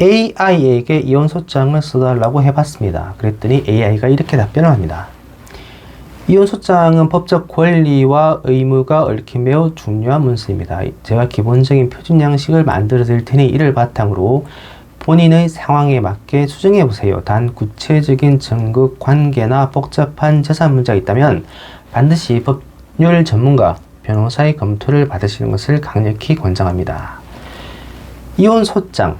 AI에게 이혼 소장을 써달라고 해봤습니다. 그랬더니 AI가 이렇게 답변을 합니다. 이혼 소장은 법적 권리와 의무가 얽힌 매우 중요한 문서입니다. 제가 기본적인 표준 양식을 만들어 드릴 테니 이를 바탕으로 본인의 상황에 맞게 수정해 보세요. 단 구체적인 증거 관계나 복잡한 재산 문제가 있다면 반드시 법률 전문가, 변호사의 검토를 받으시는 것을 강력히 권장합니다. 이혼 소장.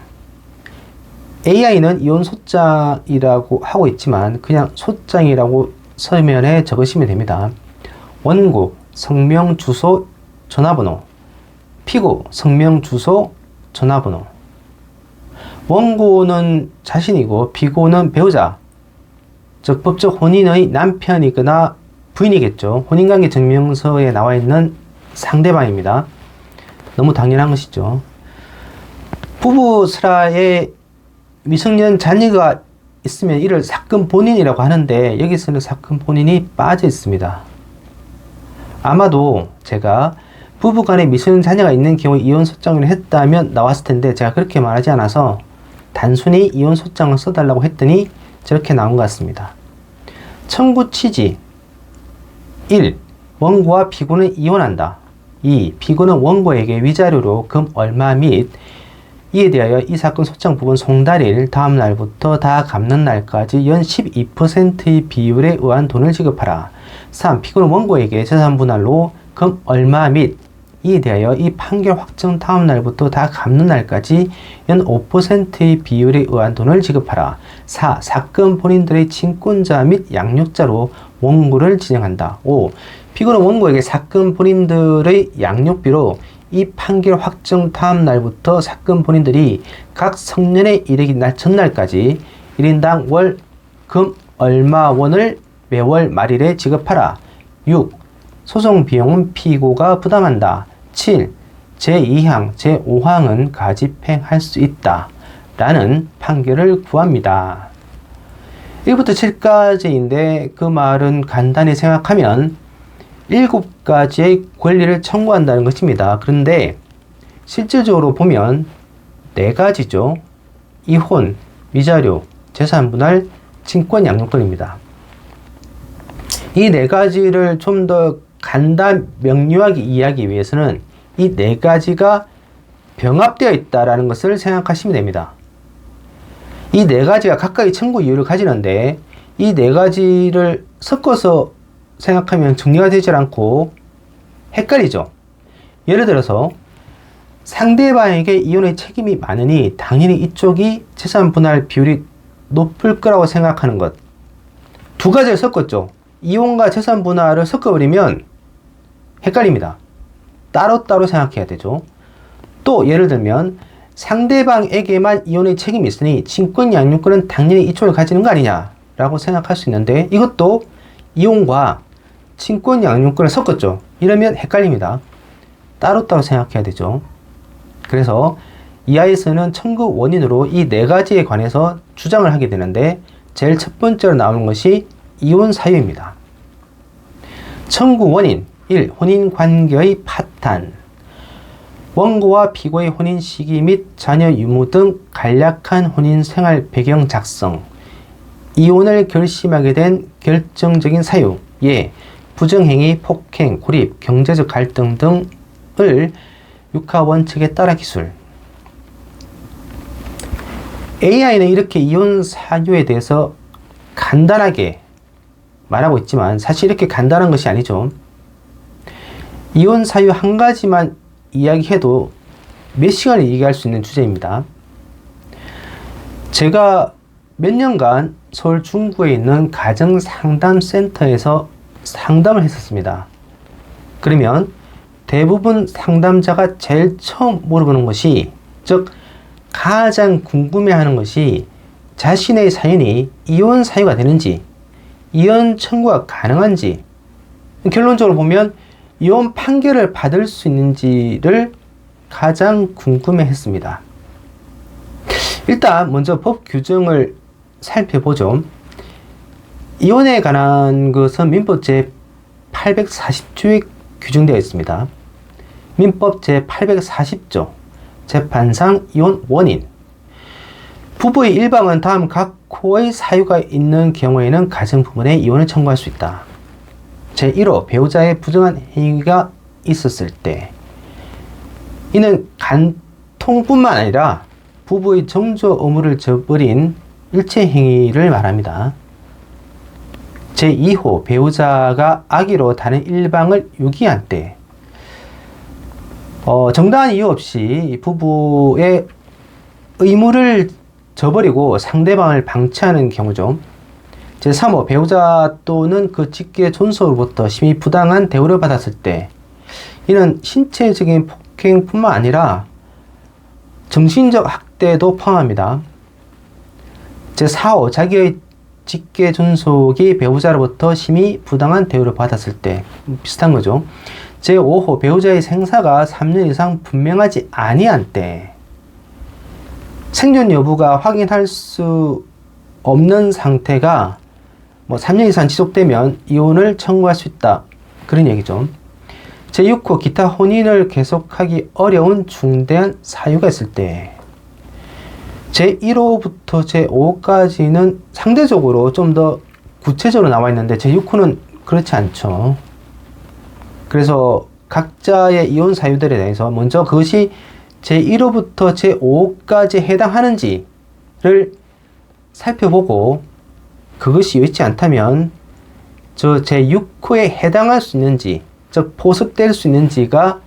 AI는 이혼 소장이라고 하고 있지만 그냥 소장이라고 서면에 적으시면 됩니다. 원고, 성명, 주소, 전화번호. 피고, 성명, 주소, 전화번호. 원고는 자신이고 피고는 배우자, 즉 법적 혼인의 남편이거나 부인이겠죠. 혼인관계 증명서에 나와 있는 상대방입니다. 너무 당연한 것이죠. 부부 슬하에 미성년 자녀가 있으면 이를 사건 본인이라고 하는데 여기서는 사건 본인이 빠져 있습니다. 아마도 제가 부부간에 미성년 자녀가 있는 경우 이혼 소장을 했다면 나왔을 텐데 제가 그렇게 말하지 않아서 단순히 이혼 소장을 써달라고 했더니 저렇게 나온 것 같습니다. 청구 취지 1. 원고와 피고는 이혼한다. 2. 피고는 원고에게 위자료로 금 얼마 및 이에 대하여 이 사건 소장 부분 송달일 다음 날부터 다 갚는 날까지 연 12%의 비율에 의한 돈을 지급하라. 3. 피고는 원고에게 재산 분할로 금 얼마 및 이에 대하여 이 판결 확정 다음 날부터 다 갚는 날까지 연 5%의 비율에 의한 돈을 지급하라. 4. 사건 본인들의 친권자 및 양육자로 원고를 진행한다. 5. 피고는 원고에게 사건 본인들의 양육비로 이 판결 확정 다음 날부터 사건 본인들이 각 성년에 이르기 날 전날까지 1인당 월 금 얼마 원을 매월 말일에 지급하라. 6. 소송 비용은 피고가 부담한다. 7. 제2항, 제5항은 가집행할 수 있다. 라는 판결을 구합니다. 1부터 7까지인데 그 말은 간단히 생각하면 7가지의 권리를 청구한다는 것입니다. 그런데 실질적으로 보면 4가지죠. 이혼, 위자료, 재산분할, 친권 양육권입니다. 이 4가지를 좀 더 간단 명료하게 이해하기 위해서는 이 4가지가 병합되어 있다는 것을 생각하시면 됩니다. 이 4가지가 각각의 청구 이유를 가지는데 이 4가지를 섞어서 생각하면 정리가 되지 않고 헷갈리죠. 예를 들어서 상대방에게 이혼의 책임이 많으니 당연히 이쪽이 재산 분할 비율이 높을 거라고 생각하는 것. 2가지를 섞었죠. 이혼과 재산 분할을 섞어버리면 헷갈립니다. 따로따로 생각해야 되죠. 또 예를 들면 상대방에게만 이혼의 책임이 있으니 친권 양육권은 당연히 이쪽을 가지는 거 아니냐 라고 생각할 수 있는데 이것도 이혼과 친권 양육권을 섞었죠. 이러면 헷갈립니다. 따로따로 생각해야 되죠. 그래서 이하에서는 청구 원인으로 이 4가지에 관해서 주장을 하게 되는데 제일 첫 번째로 나오는 것이 이혼 사유입니다. 청구 원인 1. 혼인관계의 파탄. 원고와 피고의 혼인 시기 및 자녀 유무 등 간략한 혼인 생활 배경 작성. 이혼을 결심하게 된 결정적인 사유. 예. 부정행위, 폭행, 고립, 경제적 갈등 등을 육하 원칙에 따라 기술. AI는 이렇게 이혼 사유에 대해서 간단하게 말하고 있지만 사실 이렇게 간단한 것이 아니죠. 이혼 사유 한 가지만 이야기해도 몇 시간을 얘기할 수 있는 주제입니다. 제가 몇 년간 서울 중구에 있는 가정상담센터에서 상담을 했었습니다. 그러면 대부분 상담자가 제일 처음 물어보는 것이, 즉 가장 궁금해하는 것이 자신의 사연이 이혼 사유가 되는지, 이혼 청구가 가능한지, 결론적으로 보면 이혼 판결을 받을 수 있는지를 가장 궁금해했습니다. 일단 먼저 법 규정을 살펴보죠. 이혼에 관한 것은 민법 제840조에 규정되어 있습니다. 민법 제840조 재판상 이혼 원인. 부부의 일방은 다음 각호의 사유가 있는 경우에는 가정부문에 이혼을 청구할 수 있다. 제1호 배우자의 부정한 행위가 있었을 때, 이는 간통뿐만 아니라 부부의 정조 의무를 저버린 일체 행위를 말합니다. 제2호 배우자가 악의로 다른 일방을 유기한 때, 정당한 이유 없이 부부의 의무를 저버리고 상대방을 방치하는 경우죠. 제3호 배우자 또는 그 직계 존속으로부터 심히 부당한 대우를 받았을 때, 이는 신체적인 폭행뿐만 아니라 정신적 학대도 포함합니다. 제4호 자기의 직계 존속이 배우자로부터 심히 부당한 대우를 받았을 때, 비슷한 거죠. 제5호 배우자의 생사가 3년 이상 분명하지 아니한 때, 생존 여부가 확인할 수 없는 상태가 3년 이상 지속되면 이혼을 청구할 수 있다. 그런 얘기죠. 제6호 기타 혼인을 계속하기 어려운 중대한 사유가 있을 때, 제1호부터 제5호까지는 상대적으로 좀 더 구체적으로 나와 있는데 제6호는 그렇지 않죠. 그래서 각자의 이혼 사유들에 대해서 먼저 그것이 제1호부터 제5호까지 해당하는지를 살펴보고, 그것이 있지 않다면 저 제6호에 해당할 수 있는지, 즉 포섭될 수 있는지가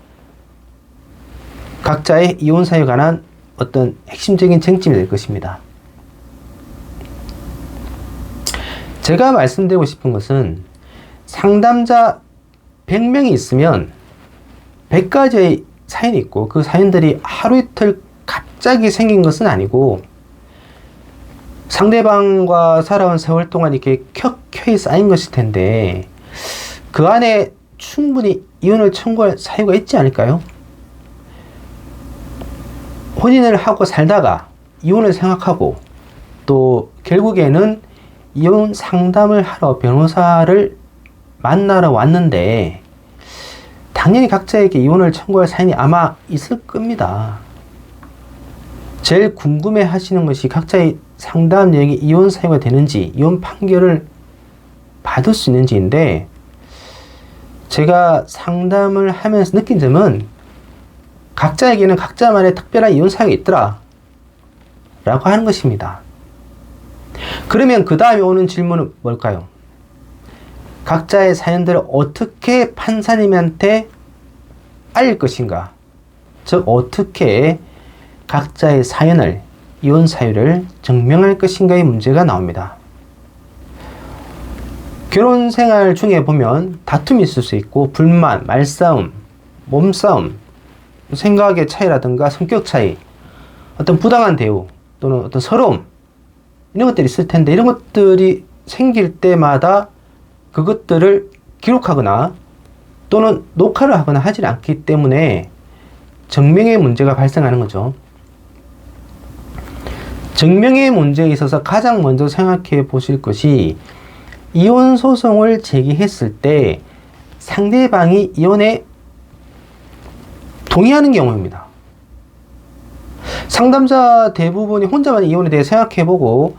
각자의 이혼 사유에 관한 어떤 핵심적인 쟁점이 될 것입니다. 제가 말씀드리고 싶은 것은, 상담자 100명이 있으면 100가지의 사연이 있고, 그 사연들이 하루 이틀 갑자기 생긴 것은 아니고 상대방과 살아온 세월 동안 이렇게 켜켜이 쌓인 것일 텐데, 그 안에 충분히 이혼을 청구할 사유가 있지 않을까요? 혼인을 하고 살다가 이혼을 생각하고, 또 결국에는 이혼 상담을 하러 변호사를 만나러 왔는데, 당연히 각자에게 이혼을 청구할 사연이 아마 있을 겁니다. 제일 궁금해 하시는 것이 각자의 상담 내용이 이혼 사유가 되는지, 이혼 판결을 받을 수 있는지인데, 제가 상담을 하면서 느낀 점은 각자에게는 각자만의 특별한 이혼 사유가 있더라 라고 하는 것입니다. 그러면 그 다음에 오는 질문은 뭘까요? 각자의 사연들을 어떻게 판사님한테 알릴 것인가? 즉 어떻게 각자의 사연을, 이혼 사유를 증명할 것인가의 문제가 나옵니다. 결혼 생활 중에 보면 다툼이 있을 수 있고, 불만, 말싸움, 몸싸움, 생각의 차이라든가 성격 차이, 어떤 부당한 대우 또는 어떤 서러움, 이런 것들이 있을 텐데, 이런 것들이 생길 때마다 그것들을 기록하거나 또는 녹화를 하거나 하지 않기 때문에 증명의 문제가 발생하는 거죠. 증명의 문제에 있어서 가장 먼저 생각해 보실 것이, 이혼 소송을 제기했을 때 상대방이 이혼에 동의하는 경우입니다. 상담자 대부분이 혼자만 이혼에 대해 생각해보고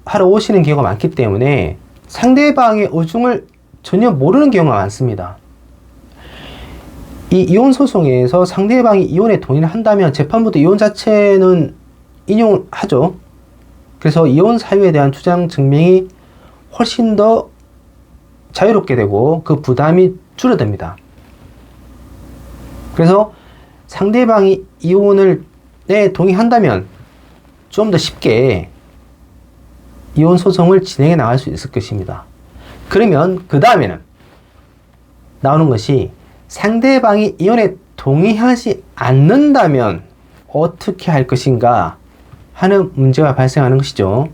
하러 오시는 경우가 많기 때문에 상대방의 의중을 전혀 모르는 경우가 많습니다. 이 이혼 소송에서 상대방이 이혼에 동의를 한다면 재판부도 이혼 자체는 인용하죠. 그래서 이혼 사유에 대한 주장 증명이 훨씬 더 자유롭게 되고 그 부담이 줄어듭니다. 그래서 상대방이 이혼을 동의한다면 좀 더 쉽게 이혼 소송을 진행해 나갈 수 있을 것입니다. 그러면 그 다음에는 나오는 것이, 상대방이 이혼에 동의하지 않는다면 어떻게 할 것인가 하는 문제가 발생하는 것이죠.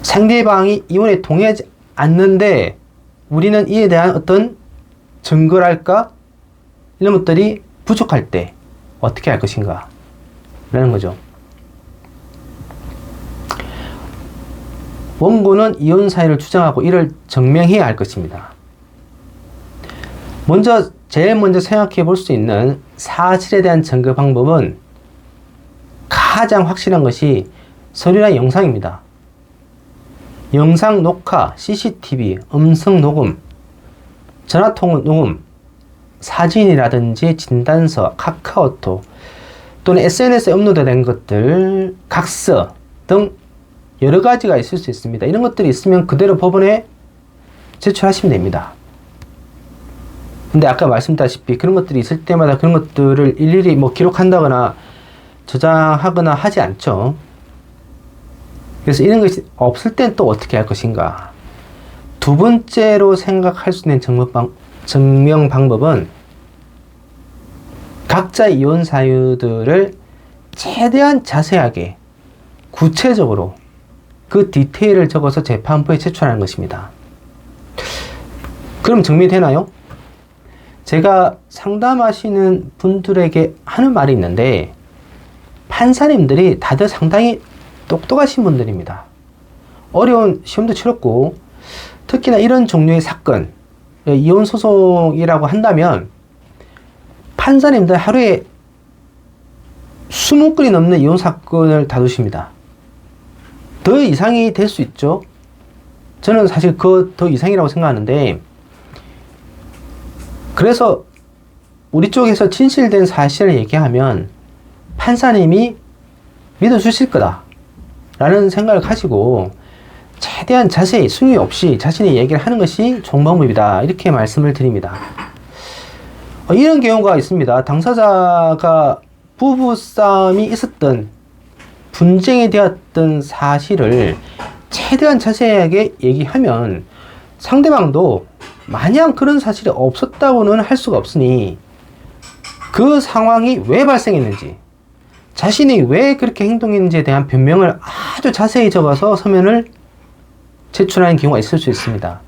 상대방이 이혼에 동의하지 않는데 우리는 이에 대한 어떤 증거랄까, 이런 것들이 부족할 때 어떻게 할 것인가 라는 거죠. 원고는 이혼 사유를 주장하고 이를 증명해야 할 것입니다. 제일 먼저 생각해 볼 수 있는 사실에 대한 증거 방법은, 가장 확실한 것이 서류나 영상입니다. 영상 녹화, CCTV, 음성 녹음, 전화통화 녹음, 사진이라든지 진단서, 카카오톡 또는 SNS에 업로드된 것들, 각서 등 여러 가지가 있을 수 있습니다. 이런 것들이 있으면 그대로 법원에 제출하시면 됩니다. 근데 아까 말씀드렸다시피 그런 것들이 있을 때마다 그런 것들을 일일이 뭐 기록한다거나 저장하거나 하지 않죠. 그래서 이런 것이 없을 땐 또 어떻게 할 것인가. 두 번째로 생각할 수 있는 증명 방법은 각자 이혼 사유들을 최대한 자세하게 구체적으로 그 디테일을 적어서 재판부에 제출하는 것입니다. 그럼 정리되나요? 제가 상담하시는 분들에게 하는 말이 있는데 판사님들이 다들 상당히 똑똑하신 분들입니다. 어려운 시험도 치렀고 특히나 이런 종류의 사건, 이혼 소송이라고 한다면 판사님들 하루에 20건이 넘는 이혼 사건을 다루십니다. 더 이상이 될 수 있죠. 저는 사실 그 더 이상이라고 생각하는데, 그래서 우리 쪽에서 진실된 사실을 얘기하면 판사님이 믿어주실 거다 라는 생각을 가지고 최대한 자세히 승유 없이 자신의 얘기를 하는 것이 좋은 방법이다, 이렇게 말씀을 드립니다. 이런 경우가 있습니다. 당사자가 부부싸움이 있었던, 분쟁이 되었던 사실을 최대한 자세하게 얘기하면 상대방도 마냥 그런 사실이 없었다고는 할 수가 없으니 그 상황이 왜 발생했는지, 자신이 왜 그렇게 행동했는지에 대한 변명을 아주 자세히 적어서 서면을 제출하는 경우가 있을 수 있습니다.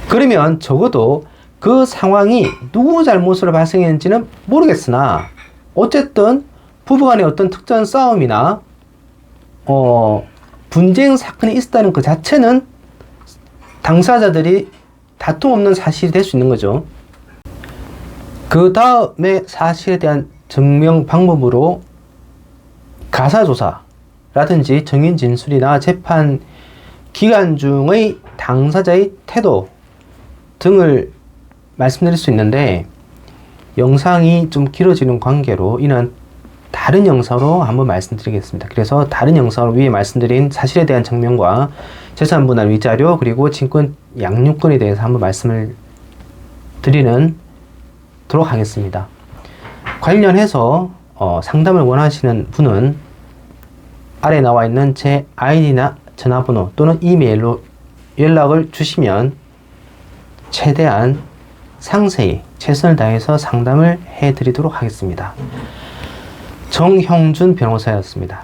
그러면 적어도 그 상황이 누구 잘못으로 발생했는지는 모르겠으나 어쨌든 부부간의 어떤 특정 싸움이나 분쟁 사건이 있었다는 그 자체는 당사자들이 다툼 없는 사실이 될 수 있는 거죠. 그 다음에 사실에 대한 증명 방법으로 가사조사라든지 증인 진술이나 재판 기간 중의 당사자의 태도 등을 말씀드릴 수 있는데, 영상이 좀 길어지는 관계로 이는 다른 영상으로 한번 말씀드리겠습니다. 그래서 다른 영상으로 위에 말씀드린 사실에 대한 증명과 재산분할 위자료 그리고 친권 양육권에 대해서 한번 말씀을 드리도록 하겠습니다. 관련해서 상담을 원하시는 분은 아래 나와 있는 제 아이디나 전화번호 또는 이메일로 연락을 주시면 최대한 상세히 최선을 다해서 상담을 해드리도록 하겠습니다. 정형준 변호사였습니다.